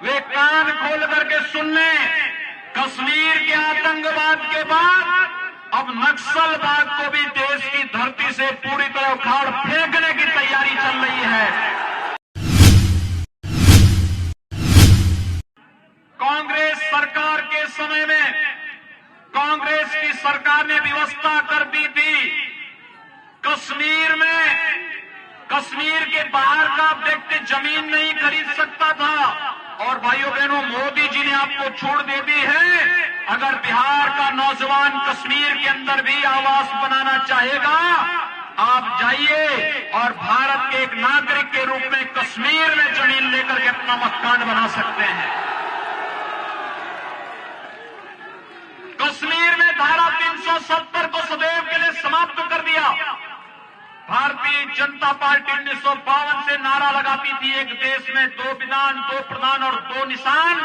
वे कान खोल करके सुन लें। कश्मीर के आतंकवाद के बाद अब नक्सलवाद को भी देश की धरती से पूरी तरह उखाड़ फेंकने की तैयारी चल रही है। कांग्रेस सरकार के समय में कांग्रेस की सरकार ने व्यवस्था कर दी थी कश्मीर के बाहर का व्यक्ति जमीन नहीं खरीद सकता था। और भाइयों बहनों, मोदी जी ने आपको छूट दे दी है। अगर बिहार का नौजवान कश्मीर के अंदर भी आवास बनाना चाहेगा, आप जाइए और भारत के एक नागरिक के रूप में कश्मीर में जमीन लेकर के अपना मकान बना सकते हैं। कश्मीर में धारा 370 को सदैव के लिए समाप्त कर दिया। भारतीय जनता पार्टी 1952 से नारा लगाती थी, एक देश में दो विधान, दो प्रधान और दो निशान,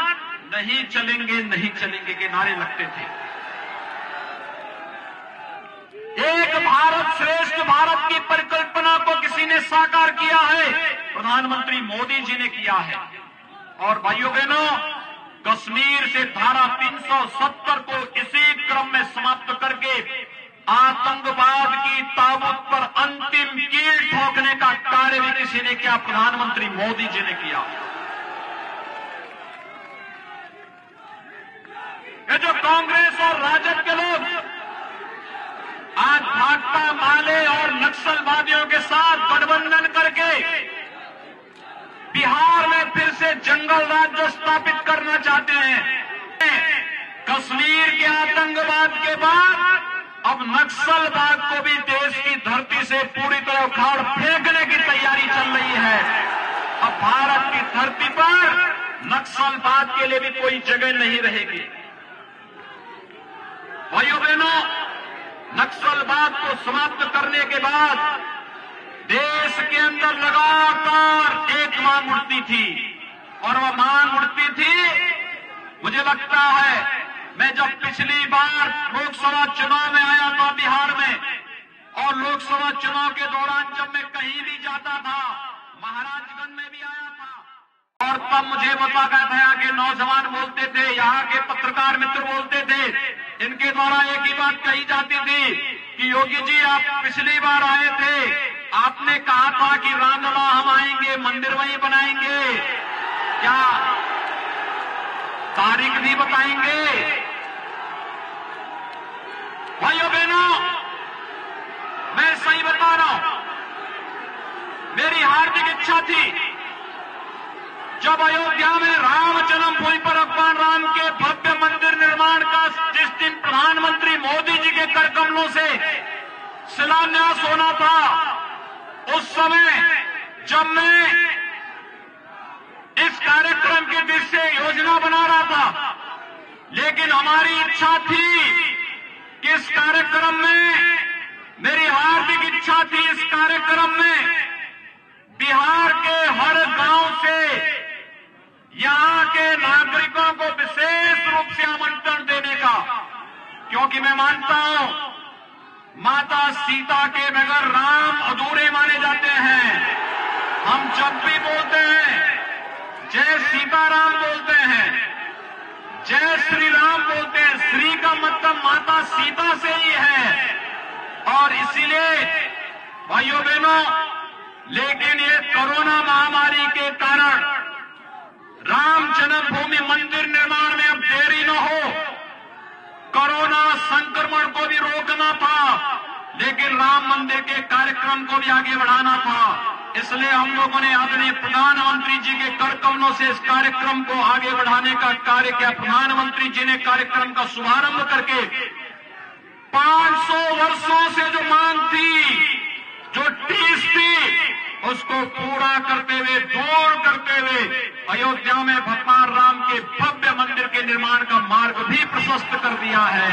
नहीं चलेंगे नहीं चलेंगे के नारे लगते थे। एक भारत श्रेष्ठ भारत की परिकल्पना को किसी ने साकार किया है, प्रधानमंत्री मोदी जी ने किया है। और भाइयों बहनों, कश्मीर से धारा 370 को इसी क्रम में समाप्त करके आतंकवाद की ताबूत पर अंतिम कील ठोकने का कार्य भी किसी ने किया, प्रधानमंत्री मोदी जी ने किया। ये जो कांग्रेस और राजद के लोग आज भाकपा माले और नक्सलवादियों के साथ गठबंधन करके बिहार में फिर से जंगल राज्य स्थापित करना चाहते हैं। कश्मीर के आतंकवाद के बाद अब नक्सलवाद को भी देश की धरती से पूरी तरह उखाड़ फेंकने की तैयारी चल रही है। अब भारत की धरती पर नक्सलवाद के लिए भी कोई जगह नहीं रहेगी। भाइयों बहनों, नक्सलवाद को समाप्त करने के बाद देश के अंदर लगातार एक मांग उठती थी, और वह मांग उठती थी, मुझे लगता है मैं जब पिछली बार लोकसभा चुनाव में आया था बिहार में, और लोकसभा चुनाव के दौरान जब मैं कहीं भी जाता था, महाराजगंज में भी आया था, और तब मुझे बताया था कि नौजवान बोलते थे, यहाँ के पत्रकार मित्र बोलते थे, इनके द्वारा एक ही बात कही जाती थी कि योगी जी आप पिछली बार आए थे, आपने कहा था कि रामलला हम आएंगे, मंदिर वहीं बनाएंगे, क्या तारीख भी बताएंगे? भाइयों बहनों, मैं सही बता रहा हूं, मेरी हार्दिक इच्छा थी जब अयोध्या में राम जन्मभूमि पर भगवान राम के भव्य मंदिर निर्माण का जिस दिन प्रधानमंत्री मोदी जी के कर कमलों से शिलान्यास होना था, उस समय जब मैं इस कार्यक्रम की दृश्य योजना बना रहा था, लेकिन हमारी इच्छा थी कि इस कार्यक्रम में, मेरी हार्दिक इच्छा थी इस कार्यक्रम में बिहार के हर गांव से यहां के नागरिकों को विशेष रूप से आमंत्रण देने का, क्योंकि मैं मानता हूं माता सीता के बगैर राम अधूरे माने जाते हैं। हम जब भी बोलते हैं जय सीताराम बोलते हैं, जय श्री राम बोलते हैं, श्री का मतलब माता सीता से ही है। और इसीलिए भाइयों बहनों, लेकिन ये कोरोना महामारी के कारण राम जन्मभूमि मंदिर निर्माण में अब देरी न हो, कोरोना संक्रमण को भी रोकना था, लेकिन राम मंदिर के कार्यक्रम को भी आगे बढ़ाना था। इसलिए हम लोगों ने आदरणीय प्रधानमंत्री जी के कर कमलों से इस कार्यक्रम को आगे बढ़ाने का कार्य किया। प्रधानमंत्री जी ने कार्यक्रम का शुभारंभ करके 500 वर्षों से जो मांग थी, जो टीस थी, उसको पूरा करते हुए, दूर करते हुए अयोध्या में भगवान राम के भव्य मंदिर के निर्माण का मार्ग भी प्रशस्त कर दिया है।